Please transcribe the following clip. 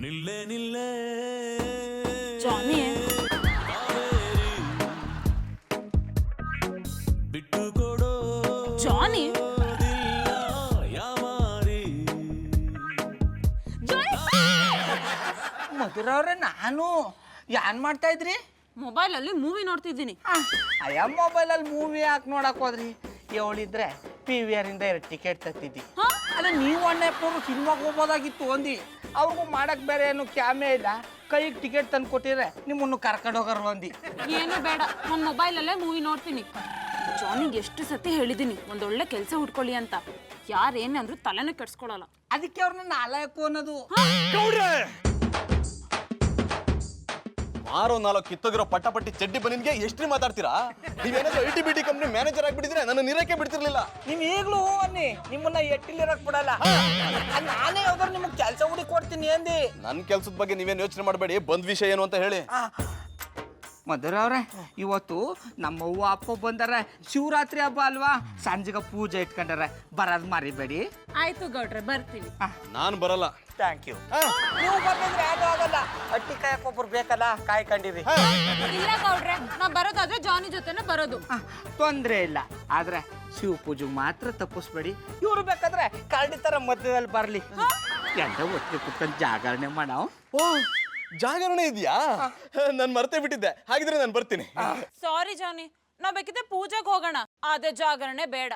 ನಿಲ್ಲೆ ನಿಲ್ಲೆ ಜಾನಿ ಬಿಟ್ಟು ಕೊಡೋ ಜಾನಿ ಯಾಮಾರಿ ಮಧುರವ್ರೆ, ನಾನು ಏನ್ ಮಾಡ್ತಾ ಇದ್ರಿ? ಮೊಬೈಲ್ ಅಲ್ಲಿ ಮೂವಿ ನೋಡ್ತಿದ್ದೀನಿ. ಅಯ್ಯ, ಮೊಬೈಲಲ್ಲಿ ಮೂವಿ ಯಾಕೆ ನೋಡಕ್ ಹೋದ್ರಿ? ಅವಳಿದ್ರೆ PVR ಇಂದ 2 ಟಿಕೆಟ್ ತತ್ತಿದ್ದಿ. ಅಲ್ಲ, ನೀವು ಅಣ್ಣಪ್ಪರು ಸಿನಿಮಾಗೆ ಹೋಗ್ಬೋದಾಗಿತ್ತು ಅಂದಿ. ಅವ್ರಿಗೂ ಮಾಡಕ್ ಬೇರೆ ಏನು ಕ್ಯಾಮೆ ಇಲ್ಲ, ಕೈಗೆ ಟಿಕೆಟ್ ತಂದು ಕೊಟ್ಟಿದ್ರೆ ನಿಮ್ಮನ್ನು ಕರ್ಕೊಂಡು ಹೋಗೋರು ಅಂದಿ. ಏನು ಬೇಡ, ನನ್ನ ಮೊಬೈಲ್ ಅಲ್ಲೇ ಮೂವಿ ನೋಡ್ತೀನಿ. ಜಾನಿಗೆ ಎಷ್ಟು ಸತಿ ಹೇಳಿದ್ದೀನಿ ಒಂದೊಳ್ಳೆ ಕೆಲಸ ಹುಡ್ಕೊಳ್ಳಿ ಅಂತ. ಯಾರೇನಂದ್ರು ತಲೆನೇ ಕೆಡ್ಸ್ಕೊಳಲ್ಲ. ಅದಕ್ಕೆ ಅವ್ರನ್ನ ನಾಲಾಯಕು ಅನ್ನೋದು. ಮಾರೋ 4 ಕಿತ್ತೋಗಿರೋ ಪಟ್ಟಿ ಚಡ್ಡಿ ಬನಿನ್ಗೆ ಎಷ್ಟು ಮಾತಾಡ್ತೀರಾ? ನೀವೇನಾದ್ರೂ IT-BT ಕಂಪ್ನಿ ಮ್ಯಾನೇಜರ್ ಆಗಿಬಿಟ್ಟಿದ್ರೆ ನನ್ನ ನೀರಕ್ಕೆ ಬಿಡ್ತಿರ್ಲಿಲ್ಲ. ನೀವ್ ಈಗ್ಲೂ ಅನ್ನಿ, ನಿಮ್ಮನ್ನ ಎಟ್ಟಿಲಿರಕ್ ಬಿಡಲ್ಲ. ನಾನೇ ಯಾವ್ದಾರು ನಿಮಗೆ ಕೆಲಸ ಹುಡುಕಿ ಕೊಡ್ತೀನಿ ಅಂದಿ. ನನ್ನ ಕೆಲ್ಸದ ಬಗ್ಗೆ ನೀವೇನು ಯೋಚನೆ ಮಾಡಬೇಡಿ, ಬಂದ್ ವಿಷಯ ಏನು ಅಂತ ಹೇಳಿ. ಮಧುರವ್ರೆ, ಇವತ್ತು ನಮ್ಮ ಅವ್ವ ಅಪ್ಪ ಬಂದಾರ. ಶಿವರಾತ್ರಿ ಹಬ್ಬ ಅಲ್ವಾ, ಸಂಜೆಗೆ ಪೂಜೆ ಇಟ್ಕೊಂಡಾರ, ಬರೋದ್ ಮರಿಬೇಡಿ. ಆಯ್ತು ಗೌಡ್ರೆ, ಬರ್ತೀವಿ. ನಾನು ಬರಲ್ಲ. Thank you. ನೀವು ಬಂದಿದ್ರೆ ಯಾರು ಆಗಲ್ಲ, ಅಟ್ಟಿ ಕಾಯಕ್ಕೊಬ್ರು ಬೇಕಲ್ಲ, ಕಾಯ್ಕೊಂಡಿರಿ. ಇಲ್ಲ ಗೌಡ್ರೆ, ನಾ ಬರೋದಾದ್ರೆ ಜಾನಿ ಜೊತೆನೆ ಬರೋದು. ತೊಂದ್ರೆ ಇಲ್ಲ, ಆದ್ರೆ ಶಿವ ಪೂಜೆಗೆ ಮಾತ್ರ ತಪ್ಪಿಸ್ಬೇಡಿ. ಇವ್ರು ಬೇಕಾದ್ರೆ ಕರಡಿ ತರ ಮಧ್ಯದಲ್ಲಿ ಬರ್ಲಿ. ಎಂತ ಒಟ್ಟಿಗೆ ಕುತ್ಕೊಂಡು ಜಾಗರಣೆ ಮಾಡೋ. ಓ, ಜಾಗರಣೆ ಇದೆಯಾ? ನಾನು ಮರ್ತೇ ಬಿಟ್ಟಿದ್ದೆ. ಹಾಗಿದ್ರೆ ನಾನು ಬರ್ತೀನಿ. ಸಾರಿ ಜಾನಿ, ನಾ ಬೇಕಿದ್ರೆ ಪೂಜೆಗೆ ಹೋಗೋಣ, ಆದ್ರೆ ಜಾಗರಣೆ ಬೇಡ.